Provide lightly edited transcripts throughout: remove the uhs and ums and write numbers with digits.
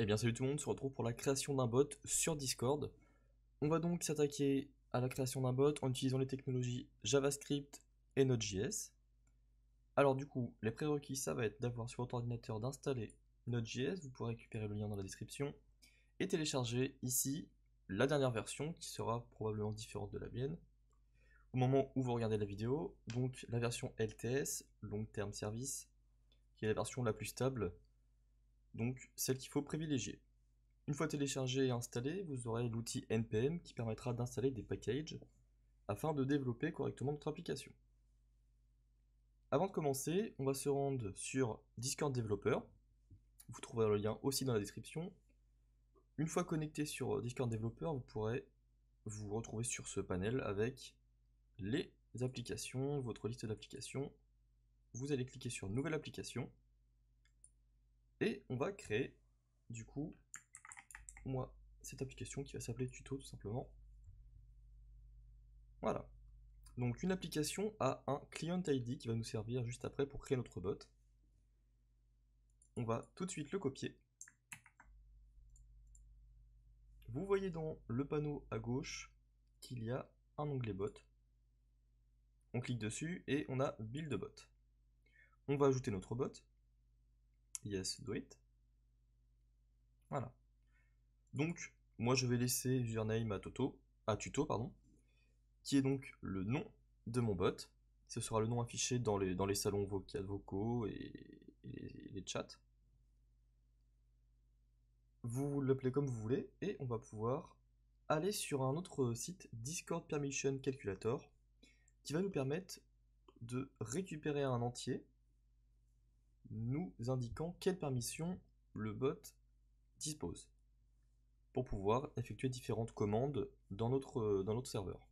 Eh bien salut tout le monde, on se retrouve pour la création d'un bot sur Discord. On va donc s'attaquer à la création d'un bot en utilisant les technologies JavaScript et Node.js. Alors du coup, les prérequis, ça va être d'avoir sur votre ordinateur d'installer Node.js, vous pourrez récupérer le lien dans la description, et télécharger ici la dernière version qui sera probablement différente de la mienne au moment où vous regardez la vidéo, donc la version LTS, Long Term Service, qui est la version la plus stable, donc celle qu'il faut privilégier. Une fois téléchargé et installé, vous aurez l'outil npm qui permettra d'installer des packages afin de développer correctement notre application. Avant de commencer, on va se rendre sur Discord Developer. Vous trouverez le lien aussi dans la description. Une fois connecté sur Discord Developer, vous pourrez vous retrouver sur ce panel avec les applications, votre liste d'applications. Vous allez cliquer sur Nouvelle application et on va créer du coup cette application qui va s'appeler Tuto tout simplement. Voilà. Donc une application a un client ID qui va nous servir juste après pour créer notre bot. On va tout de suite le copier. Vous voyez dans le panneau à gauche qu'il y a un onglet bot. On clique dessus et on a build bot. On va ajouter notre bot. Yes, do it. Voilà. Donc moi je vais laisser username à tuto, qui est donc le nom de mon bot. Ce sera le nom affiché dans les salons vocaux et les chats. Vous l'appelez comme vous voulez, et on va pouvoir aller sur un autre site, Discord Permission Calculator, qui va nous permettre de récupérer un entier, nous indiquant quelle permission le bot dispose, pour pouvoir effectuer différentes commandes dans notre serveur.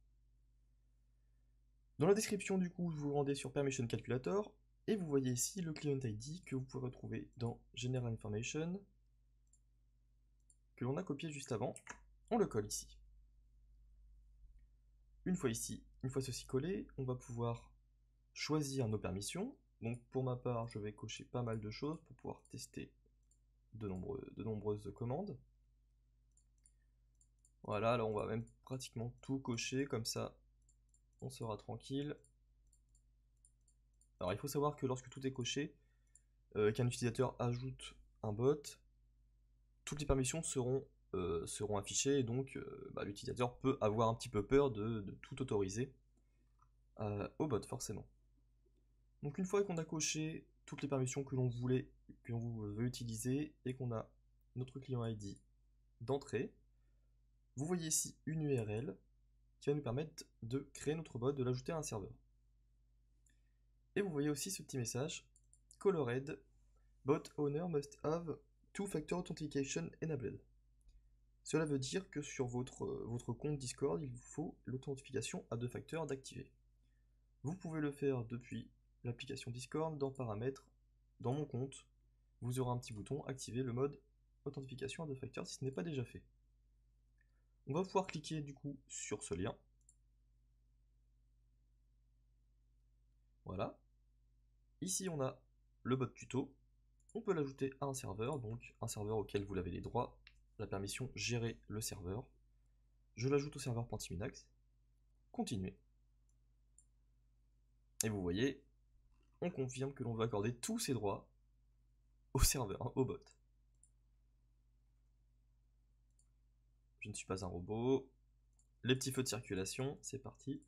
Dans la description du coup, vous vous rendez sur Permission Calculator, et vous voyez ici le client ID que vous pouvez retrouver dans General Information, que l'on a copié juste avant. On le colle ici. Une fois ceci collé, on va pouvoir choisir nos permissions. Donc pour ma part, je vais cocher pas mal de choses pour pouvoir tester de nombreuses commandes. Voilà, là on va même pratiquement tout cocher, comme ça on sera tranquille. Alors il faut savoir que lorsque tout est coché, qu'un utilisateur ajoute un bot, toutes les permissions seront affichées, et donc l'utilisateur peut avoir un petit peu peur de tout autoriser au bot forcément. Donc une fois qu'on a coché toutes les permissions que l'on veut utiliser et qu'on a notre client ID d'entrée, vous voyez ici une URL qui va nous permettre de créer notre bot, de l'ajouter à un serveur. Et vous voyez aussi ce petit message, Colored, bot owner must have two-factor authentication enabled. Cela veut dire que sur votre compte Discord, il vous faut l'authentification à 2 facteurs d'activer. Vous pouvez le faire depuis l'application Discord, dans Paramètres, dans Mon compte, vous aurez un petit bouton activer le mode authentification à 2 facteurs si ce n'est pas déjà fait. On va pouvoir cliquer du coup sur ce lien. Voilà. Ici on a le bot tuto. On peut l'ajouter à un serveur, donc un serveur auquel vous avez les droits, la permission gérer le serveur. Je l'ajoute au serveur Pentiminax. Continuer. Et vous voyez, on confirme que l'on veut accorder tous ces droits au serveur, au bot. Je ne suis pas un robot. Les petits feux de circulation, c'est parti.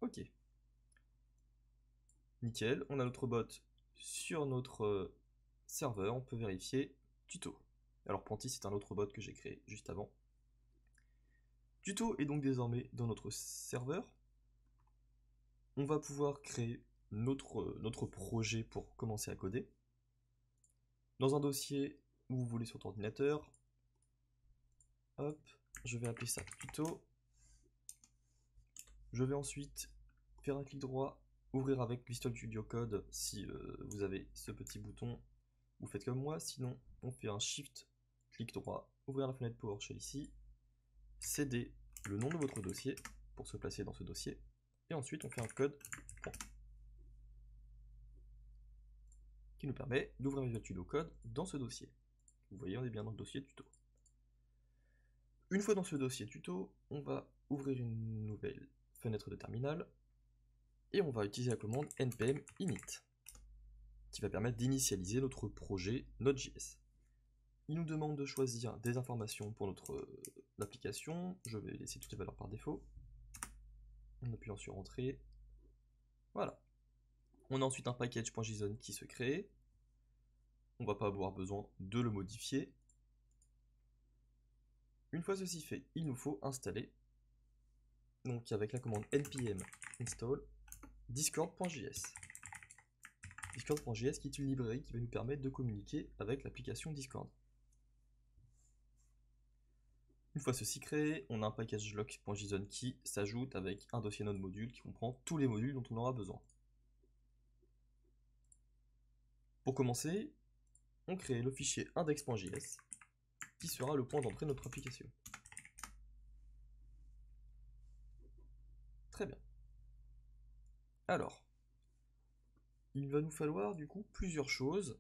Ok. Nickel, on a notre bot sur notre serveur, on peut vérifier tuto. Alors Panty, c'est un autre bot que j'ai créé juste avant. Tuto est donc désormais dans notre serveur. On va pouvoir créer notre projet pour commencer à coder. Dans un dossier où vous voulez sur votre ordinateur, hop, je vais appeler ça tuto. Je vais ensuite faire un clic droit, ouvrir avec Visual Studio Code si vous avez ce petit bouton, vous faites comme moi, sinon on fait un Shift, clic droit, ouvrir la fenêtre PowerShell ici, céder le nom de votre dossier pour se placer dans ce dossier, et ensuite on fait un code qui nous permet d'ouvrir Visual Studio Code dans ce dossier. Vous voyez, on est bien dans le dossier tuto. Une fois dans ce dossier tuto, on va ouvrir une nouvelle fenêtre de terminal et on va utiliser la commande npm init qui va permettre d'initialiser notre projet Node.js. Il nous demande de choisir des informations pour notre application. Je vais laisser toutes les valeurs par défaut. En appuyant sur Entrée. Voilà. On a ensuite un package.json qui se crée. On va pas avoir besoin de le modifier. Une fois ceci fait, il nous faut installer, donc avec la commande npm install discord.js. Discord.js qui est une librairie qui va nous permettre de communiquer avec l'application Discord. Une fois ceci créé, on a un package lock.json qui s'ajoute avec un dossier node module qui comprend tous les modules dont on aura besoin. Pour commencer, on crée le fichier index.js qui sera le point d'entrée de notre application. Très bien. Alors, il va nous falloir du coup plusieurs choses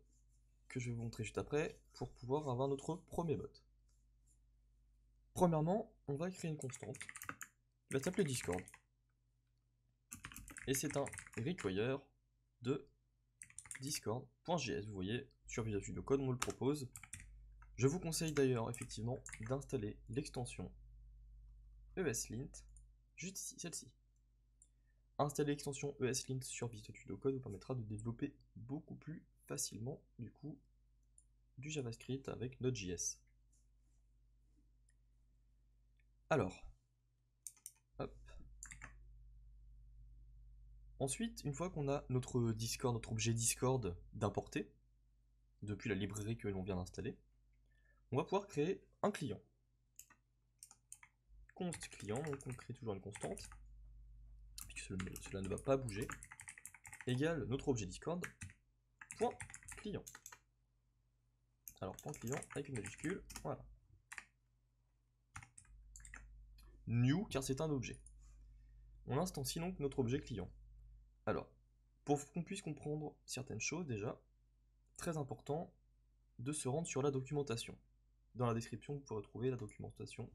que je vais vous montrer juste après pour pouvoir avoir notre premier bot. Premièrement, on va créer une constante qui va s'appeler Discord. Et c'est un require de discord.js. Vous voyez, sur Visual Studio Code, on me le propose. Je vous conseille d'ailleurs effectivement d'installer l'extension ESLint, juste ici, celle-ci. Installer l'extension ESLint sur Visual Studio Code vous permettra de développer beaucoup plus facilement du coup du JavaScript avec Node.js. Alors, hop. Ensuite, une fois qu'on a notre Discord, notre objet Discord d'importer depuis la librairie que l'on vient d'installer, on va pouvoir créer un client. Const client, donc on crée toujours une constante, puisque cela ne va pas bouger, égale notre objet Discord, point client. Alors point client avec une majuscule, voilà. New, car c'est un objet. On instancie donc notre objet client. Alors, pour qu'on puisse comprendre certaines choses déjà, très important de se rendre sur la documentation. Dans la description, vous pourrez trouver la documentation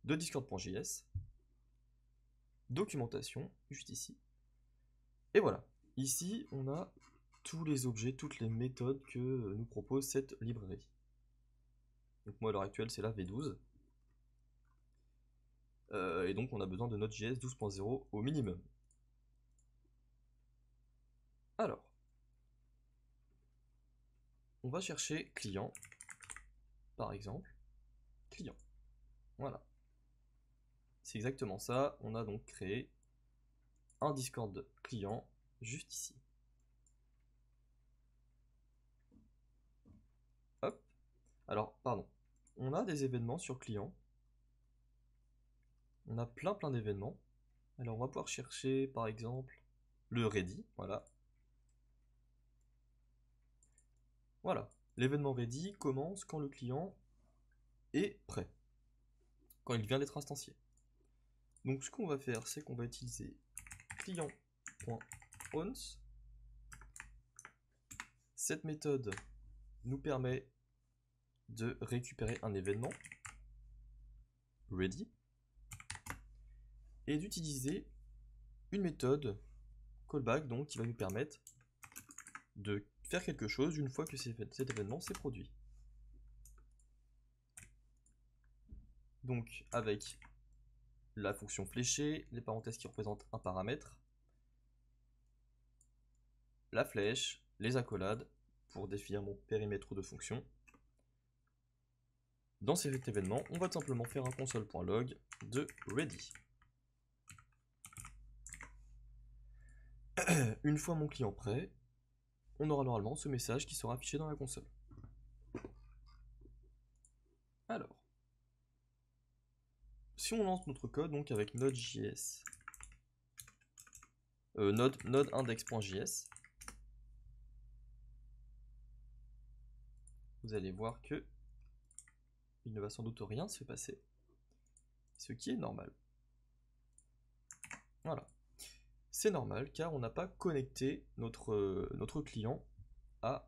de discord.js. Documentation, juste ici. Et voilà. Ici, on a tous les objets, toutes les méthodes que nous propose cette librairie. Donc moi, à l'heure actuelle, c'est la V12. Et donc, on a besoin de Node.js 12.0 au minimum. Alors, on va chercher client, par exemple, client. Voilà. C'est exactement ça. On a donc créé un Discord client juste ici. Hop. Alors, pardon. On a des événements sur client. On a plein d'événements. Alors, on va pouvoir chercher, par exemple, le ready. Voilà. Voilà. L'événement ready commence quand le client est prêt. Quand il vient d'être instancié. Donc, ce qu'on va faire, c'est qu'on va utiliser client.once. Cette méthode nous permet de récupérer un événement ready et d'utiliser une méthode callback donc qui va nous permettre de faire quelque chose une fois que cet événement s'est produit. Donc avec la fonction fléchée, les parenthèses qui représentent un paramètre, la flèche, les accolades pour définir mon périmètre de fonction. Dans cet événement, on va tout simplement faire un console.log de ready. Une fois mon client prêt, on aura normalement ce message qui sera affiché dans la console. Alors, si on lance notre code donc avec Node.js, node-index.js, vous allez voir que il ne va sans doute rien se passer, ce qui est normal. Voilà. C'est normal car on n'a pas connecté notre client à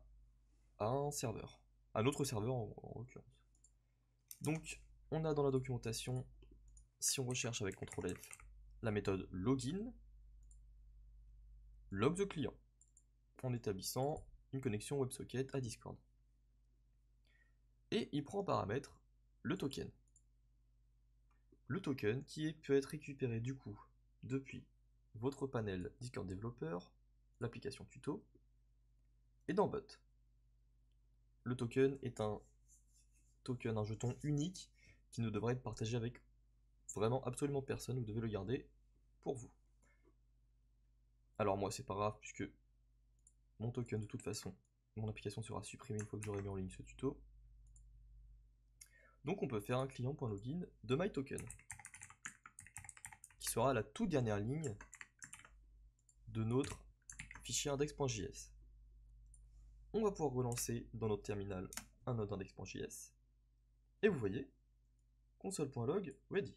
un serveur. à notre serveur en l'occurrence. Donc, on a dans la documentation, si on recherche avec CTRL F, la méthode login, log the client, en établissant une connexion WebSocket à Discord. Et il prend en paramètre le token. Le token qui peut être récupéré du coup depuis votre panel Discord Developer, l'application tuto, et dans Bot. Le token est un jeton unique qui ne devrait être partagé avec vraiment absolument personne, vous devez le garder pour vous. Alors moi c'est pas grave puisque mon token de toute façon, mon application sera supprimée une fois que j'aurai mis en ligne ce tuto. Donc on peut faire un client.login de myToken, qui sera la toute dernière ligne de notre fichier index.js. On va pouvoir relancer dans notre terminal un node index.js, et vous voyez, console.log ready.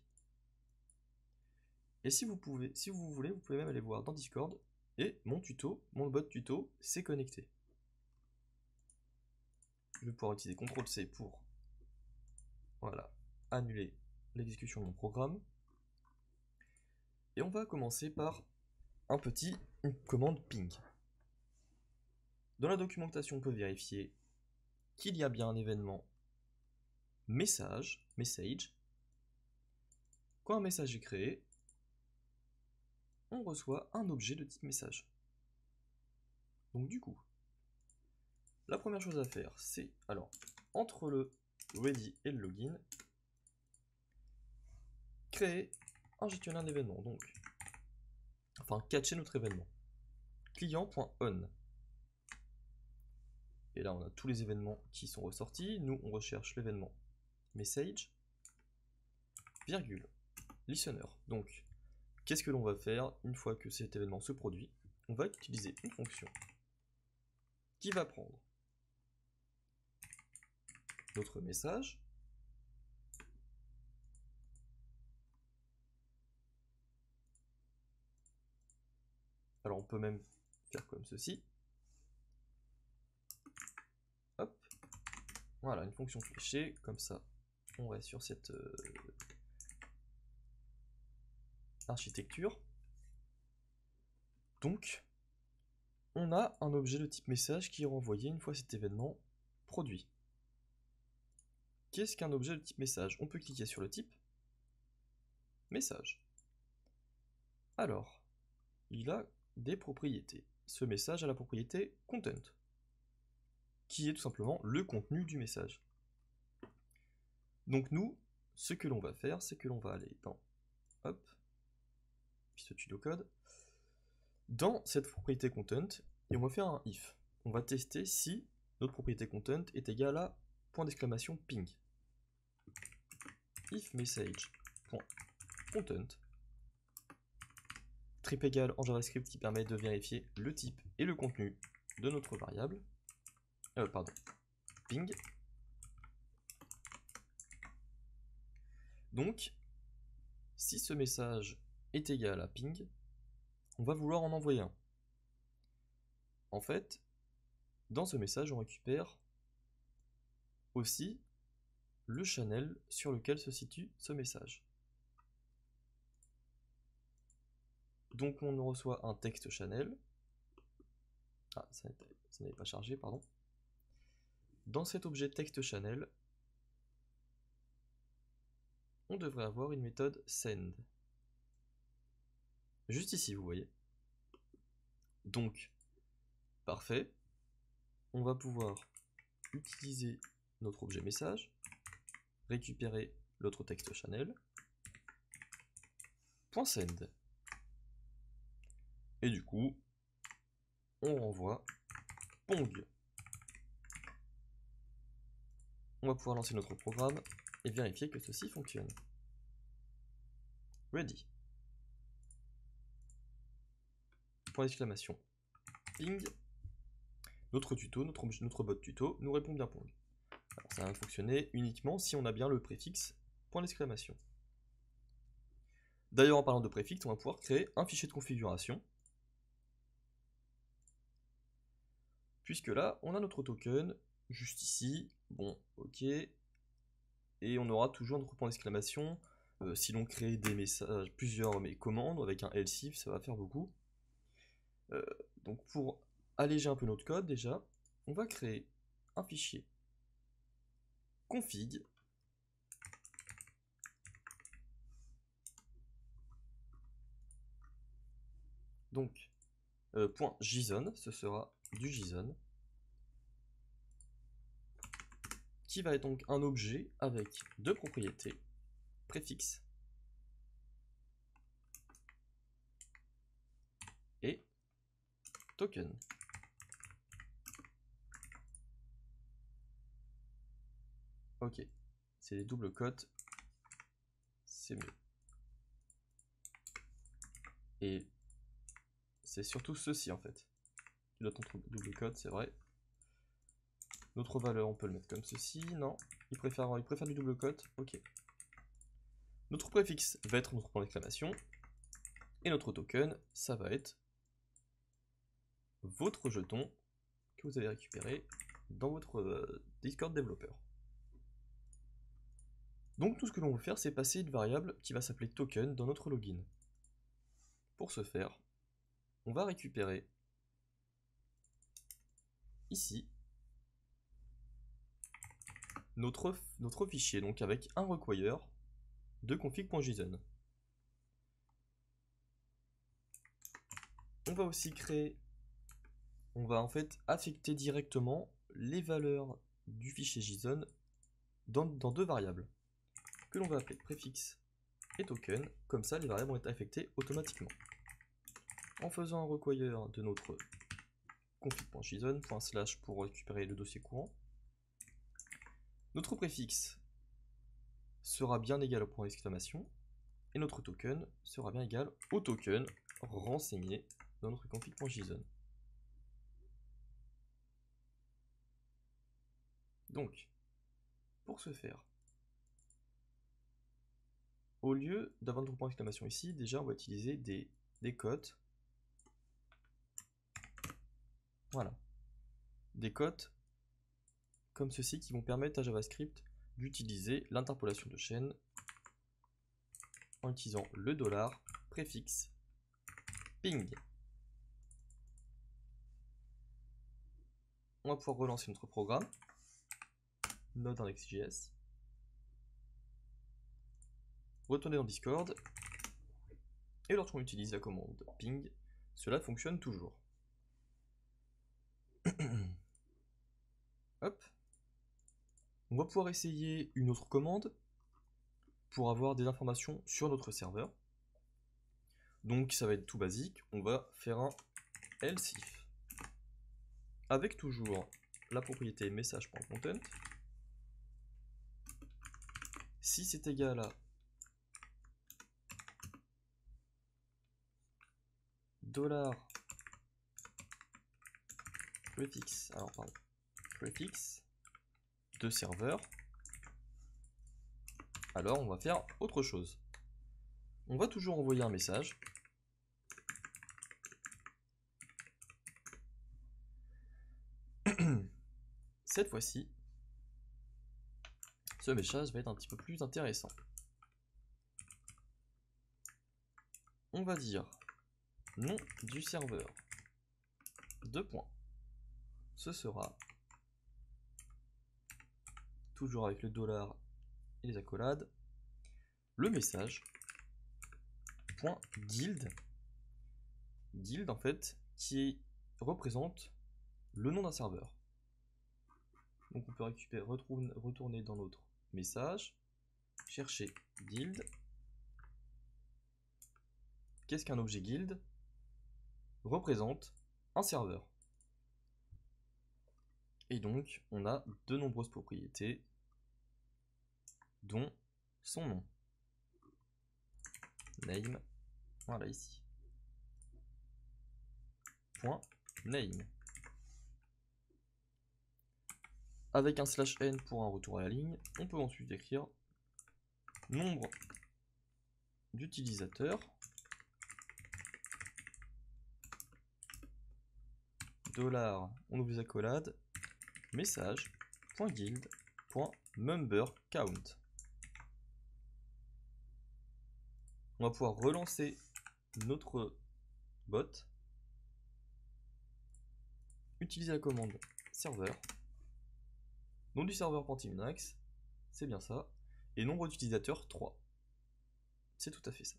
Et si vous voulez, vous pouvez même aller voir dans Discord, et mon bot tuto s'est connecté. Je vais pouvoir utiliser CTRL-C pour annuler l'exécution de mon programme. Et on va commencer par une commande ping. Dans la documentation, on peut vérifier qu'il y a bien un événement message. Quand un message est créé, on reçoit un objet de type message. Donc du coup, la première chose à faire, c'est, alors, entre le ready et le login, créer un gestionnaire d'événements, donc, enfin, catcher notre événement. Client.on. Et là, on a tous les événements qui sont ressortis. Nous, on recherche l'événement message, virgule, listener. Donc, qu'est-ce que l'on va faire une fois que cet événement se produit? On va utiliser une fonction qui va prendre notre message, alors on peut même faire comme ceci, hop, voilà, une fonction fléchée, comme ça, on reste sur cette architecture. Donc, on a un objet de type message qui est renvoyé une fois cet événement produit. Qu'est-ce qu'un objet de type message? On peut cliquer sur le type message. Alors, il a des propriétés. Ce message a la propriété content, qui est tout simplement le contenu du message. Donc nous, ce que l'on va faire, c'est que l'on va aller dans pseudo-code, dans cette propriété content, et on va faire un if. On va tester si notre propriété content est égale à point d'exclamation ping. If message.content, trip égal en JavaScript qui permet de vérifier le type et le contenu de notre variable, ping. Donc, si ce message est égal à ping, on va vouloir en envoyer un. En fait, dans ce message, on récupère aussi le channel sur lequel se situe ce message. Donc on reçoit un texte channel. Ah, ça n'avait pas chargé, pardon. Dans cet objet texte channel, on devrait avoir une méthode send. Juste ici, vous voyez. Donc, parfait. On va pouvoir utiliser notre objet message, récupérer l'autre texte channel, .send. Et du coup, on renvoie pong. On va pouvoir lancer notre programme et vérifier que ceci fonctionne. Ready. Point d'exclamation. Ping. Notre tuto, notre bot tuto nous répond bien pong. Alors ça va fonctionner uniquement si on a bien le préfixe point d'exclamation. D'ailleurs, en parlant de préfixe, on va pouvoir créer un fichier de configuration. Puisque là, on a notre token juste ici, Bon, ok. Et on aura toujours notre point d'exclamation. Si l'on crée des messages, plusieurs commandes avec un else if, ça va faire beaucoup. Donc pour alléger un peu notre code déjà, on va créer un fichier config. Donc .json, ce sera du JSON, qui va être donc un objet avec deux propriétés, préfixe et token. Ok, c'est des doubles cotes, c'est mieux. Et c'est surtout ceci en fait. Notre double cote, c'est vrai. Notre valeur, on peut le mettre comme ceci. Non, il préfère du double cote. Ok. Notre préfixe va être notre point d'exclamation. Et notre token, ça va être votre jeton que vous avez récupéré dans votre Discord développeur. Donc tout ce que l'on veut faire, c'est passer une variable qui va s'appeler token dans notre login. Pour ce faire, on va récupérer ici notre fichier, donc avec un require de config.json. On va aussi créer, on va en fait affecter directement les valeurs du fichier JSON dans deux variables que l'on va appeler préfixe et token. Comme ça, les variables vont être affectées automatiquement. En faisant un require de notre config.json, / pour récupérer le dossier courant, notre préfixe sera bien égal au point d'exclamation et notre token sera bien égal au token renseigné dans notre config.json. Donc, pour ce faire, au lieu d'avoir notre point d'exclamation ici, déjà on va utiliser des cotes. Voilà. Des cotes comme ceci qui vont permettre à JavaScript d'utiliser l'interpolation de chaîne en utilisant le $, préfixe, ping. On va pouvoir relancer notre programme, node.index.js, retourner dans Discord, et lorsqu'on utilise la commande ping, cela fonctionne toujours. Hop. On va pouvoir essayer une autre commande pour avoir des informations sur notre serveur. Donc ça va être tout basique, on va faire un else if avec toujours la propriété message.content. Si c'est égal à $préfixe, préfixe de serveur, alors on va faire autre chose. On va toujours envoyer un message. Cette fois-ci, ce message va être un petit peu plus intéressant. On va dire nom du serveur, deux points. Ce sera toujours avec le $ et les accolades, le message .guild, guild en fait, qui représente le nom d'un serveur. Donc on peut récupérer, retourner dans notre message, chercher guild. Qu'est-ce qu'un objet guild? Représente un serveur. Et donc on a de nombreuses propriétés, dont son nom. Name, voilà ici. .name. Avec un /n pour un retour à la ligne, on peut ensuite écrire nombre d'utilisateurs, $, on ouvre les accolades, message, .guild.memberCount. On va pouvoir relancer notre bot, utiliser la commande serveur, nom du serveur .minax, c'est bien ça, et nombre d'utilisateurs 3. C'est tout à fait ça.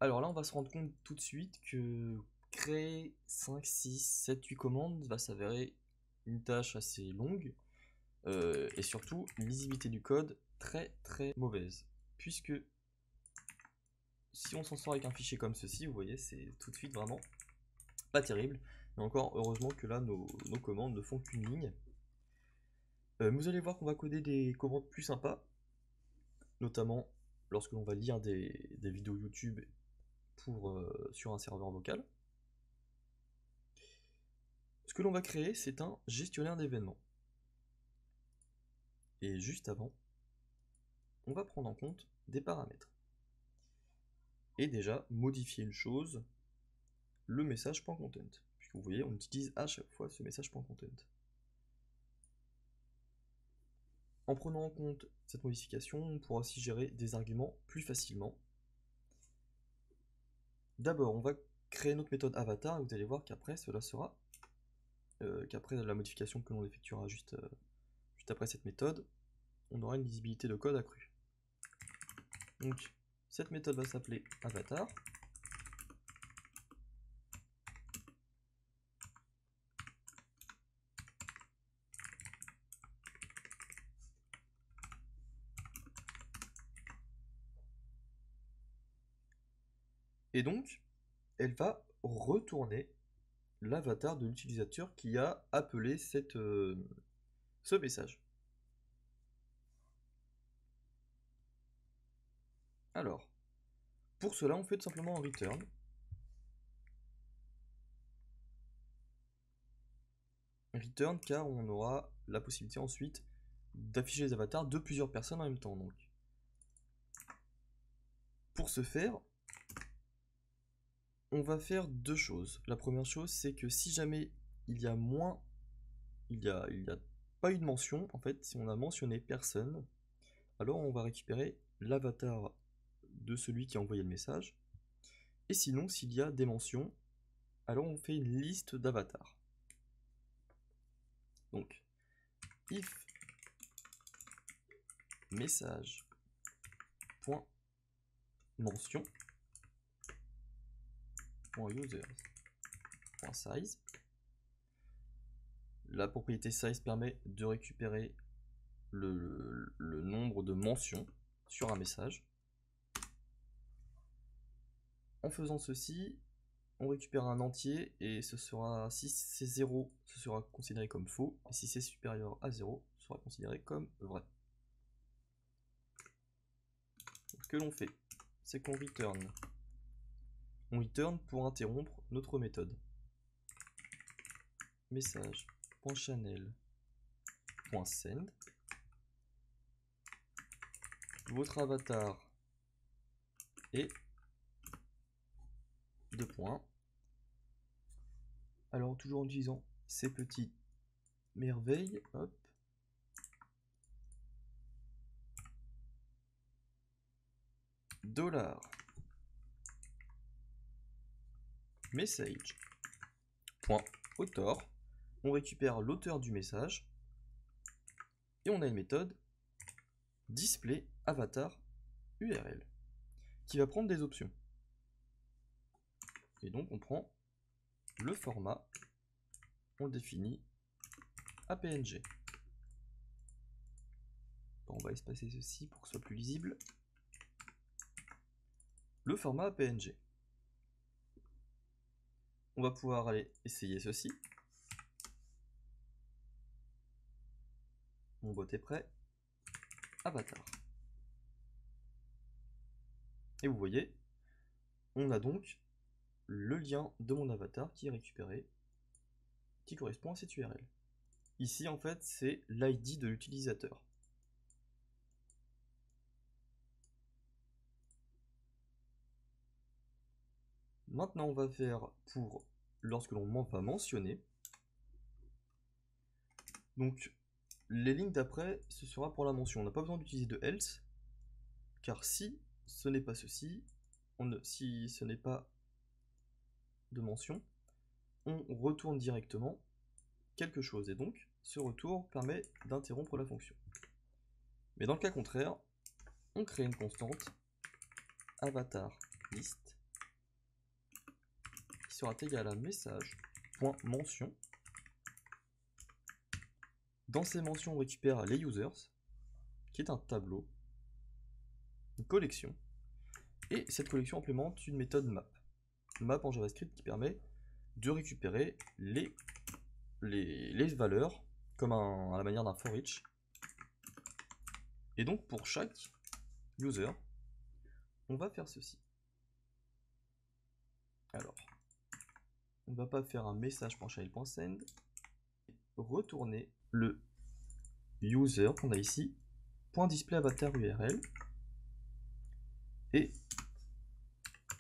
Alors là, on va se rendre compte tout de suite que créer 5, 6, 7, 8 commandes va s'avérer une tâche assez longue, et surtout une lisibilité du code très très mauvaise. Puisque si on s'en sort avec un fichier comme ceci, vous voyez, c'est tout de suite vraiment pas terrible. Mais encore, heureusement que là, nos commandes ne font qu'une ligne. Vous allez voir qu'on va coder des commandes plus sympas, notamment lorsque l'on va lire des vidéos YouTube sur un serveur vocal. Ce que l'on va créer, c'est un gestionnaire d'événements. Et juste avant, on va prendre en compte des paramètres. Et déjà, modifier une chose, le message.content. Puisque vous voyez, on utilise à chaque fois ce message.content. En prenant en compte cette modification, on pourra aussi gérer des arguments plus facilement. D'abord, on va créer notre méthode avatar, et vous allez voir qu'après, cela sera, qu'après la modification que l'on effectuera juste après cette méthode, on aura une lisibilité de code accrue. Donc, cette méthode va s'appeler avatar. Et donc, elle va retourner l'avatar de l'utilisateur qui a appelé ce message. Alors, pour cela, on fait tout simplement un return. Return car on aura la possibilité ensuite d'afficher les avatars de plusieurs personnes en même temps. Donc, pour ce faire, on va faire deux choses. La première chose, c'est que si jamais il y a pas eu de mention, en fait, si on a mentionné personne, alors on va récupérer l'avatar de celui qui a envoyé le message. Et sinon, s'il y a des mentions, alors on fait une liste d'avatars. Donc, if message.mention .users.size. La propriété size permet de récupérer le nombre de mentions sur un message. En faisant ceci, on récupère un entier et ce sera, si c'est 0, ce sera considéré comme faux, et si c'est supérieur à 0, ce sera considéré comme vrai. Donc, ce que l'on fait, c'est qu'on return. On return pour interrompre notre méthode. Message.channel.send. Votre avatar est 2 points. Alors, toujours en utilisant ces petites merveilles, hop. Dollar message point author, on récupère l'auteur du message et on a une méthode display avatar URL qui va prendre des options. Et donc on prend le format, on le définit à PNG. Bon, on va espacer ceci pour que ce soit plus lisible. Le format PNG. On va pouvoir aller essayer ceci. Mon bot est prêt. Avatar. Et vous voyez, on a donc le lien de mon avatar qui est récupéré, qui correspond à cette URL. Ici, en fait, c'est l'ID de l'utilisateur. Maintenant, on va faire pour lorsque l'on va mentionner. Donc les lignes d'après, ce sera pour la mention. On n'a pas besoin d'utiliser de else, car si ce n'est pas ceci, si ce n'est pas de mention, on retourne directement quelque chose. Et donc, ce retour permet d'interrompre la fonction. Mais dans le cas contraire, on crée une constante avatar list qui sera égale à message.mention. Dans ces mentions, on récupère les users, qui est un tableau, une collection, et cette collection implémente une méthode map. Map en JavaScript qui permet de récupérer les valeurs comme à la manière d'un for each. Et donc pour chaque user, on va faire ceci. Alors, on ne va pas faire un message.child.send, retourner le user qu'on a ici, .displayAvatar URL, et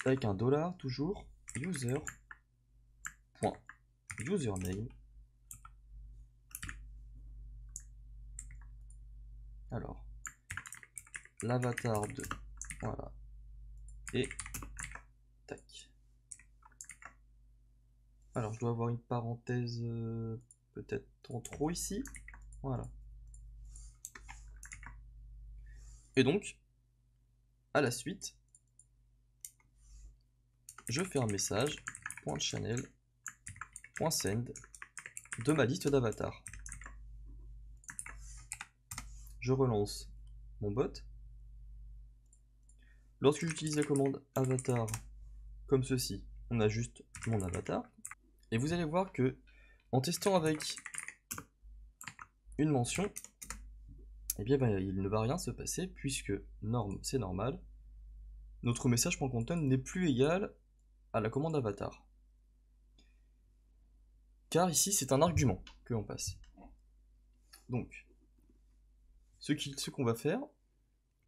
avec un dollar toujours user.username. Alors, l'avatar de, voilà, et tac. Alors je dois avoir une parenthèse peut-être en trop ici, voilà. Et donc, à la suite, je fais un message .channel.send de ma liste d'avatars. Je relance mon bot. Lorsque j'utilise la commande avatar comme ceci, on a juste mon avatar. Et vous allez voir que en testant avec une mention, eh bien, il ne va rien se passer puisque norme c'est normal. Notre message.content n'est plus égal à la commande avatar. Car ici c'est un argument que l'on passe. Donc, ce qu'on va faire,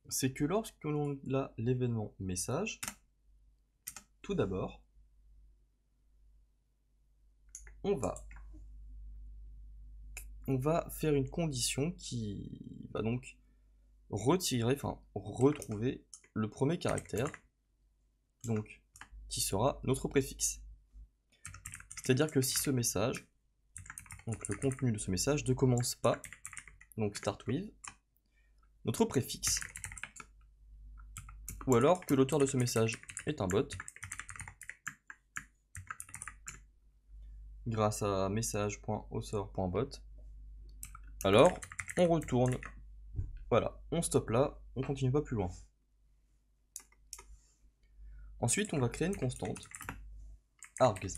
c'est que lorsque l'on a l'événement message, tout d'abord, on va faire une condition qui va donc retrouver le premier caractère, donc qui sera notre préfixe. C'est-à-dire que si ce message, donc le contenu de ce message ne commence pas, donc start with, notre préfixe, ou alors que l'auteur de ce message est un bot, grâce à message.author.bot, alors on retourne, voilà, on stoppe là, on continue pas plus loin. Ensuite, on va créer une constante, args.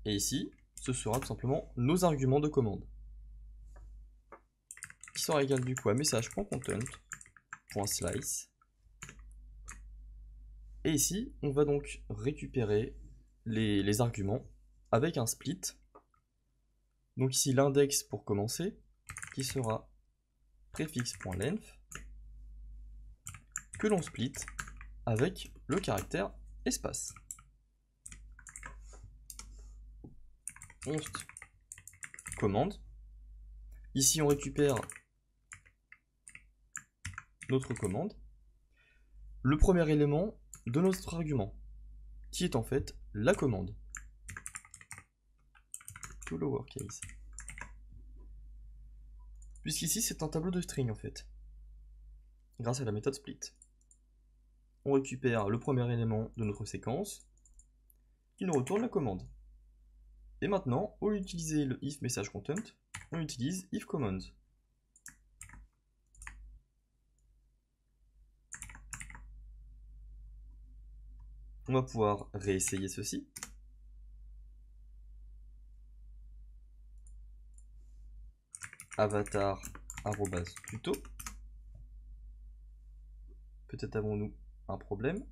Et ici, ce sera tout simplement nos arguments de commande, qui sera égal du coup à message.content.slice. Et ici, on va donc récupérer les arguments avec un split. Donc ici, l'index pour commencer, qui sera préfixe.length, que l'on split avec le caractère espace. Const commande. Ici, on récupère notre commande, le premier élément de notre argument, qui est en fait la commande. Tout lowercase. Puisqu'ici, c'est un tableau de string en fait, grâce à la méthode split. On récupère le premier élément de notre séquence, qui nous retourne la commande. Et maintenant, au lieu d'utiliser le if message content, on utilise if command. On va pouvoir réessayer ceci. Avatar @tuto. Peut-être avons-nous un problème.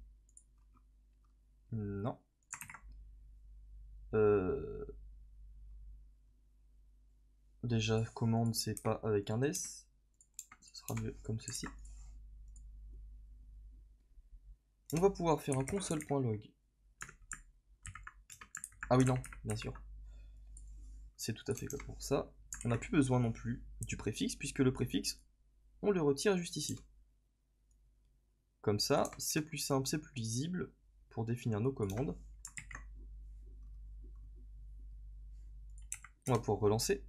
Non. Déjà, commande, c'est pas avec un S. Ce sera mieux comme ceci. On va pouvoir faire un console.log. Ah oui, non, bien sûr. c'est tout à fait comme pour ça. On n'a plus besoin non plus du préfixe, puisque le préfixe, on le retire juste ici. Comme ça, c'est plus simple, c'est plus lisible pour définir nos commandes. On va pouvoir relancer.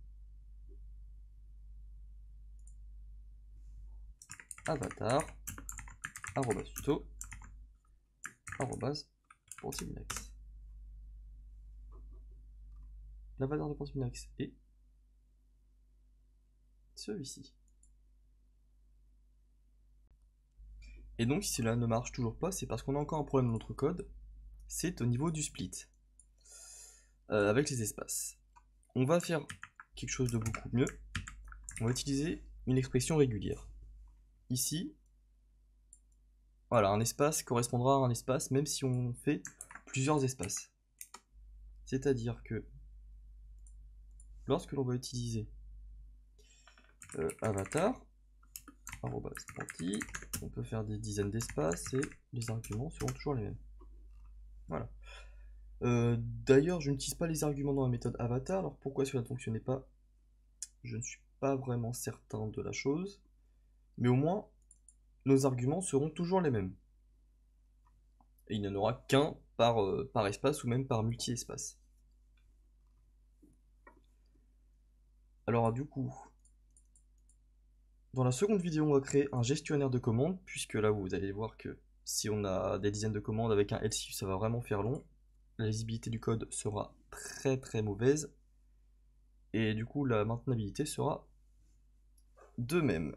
Avatar, @tuto, @PortibleAxe. L'avatar de PortibleAxe est celui-ci. Et donc si cela ne marche toujours pas, c'est parce qu'on a encore un problème dans notre code. C'est au niveau du split. Avec les espaces. On va faire quelque chose de beaucoup mieux. On va utiliser une expression régulière. Ici, voilà, un espace correspondra à un espace même si on fait plusieurs espaces. C'est-à-dire que lorsque l'on va utiliser avatar, @porti, on peut faire des dizaines d'espaces et les arguments seront toujours les mêmes. Voilà. D'ailleurs, je n'utilise pas les arguments dans la méthode avatar, alors pourquoi cela ne fonctionnait pas? Je ne suis pas vraiment certain de la chose, mais au moins, nos arguments seront toujours les mêmes. Et il n'y en aura qu'un par espace ou même par multi-espace. Alors du coup, dans la seconde vidéo, on va créer un gestionnaire de commandes, puisque là vous allez voir que si on a des dizaines de commandes avec un else if, ça va vraiment faire long. La lisibilité du code sera très très mauvaise. Et du coup, la maintenabilité sera de même.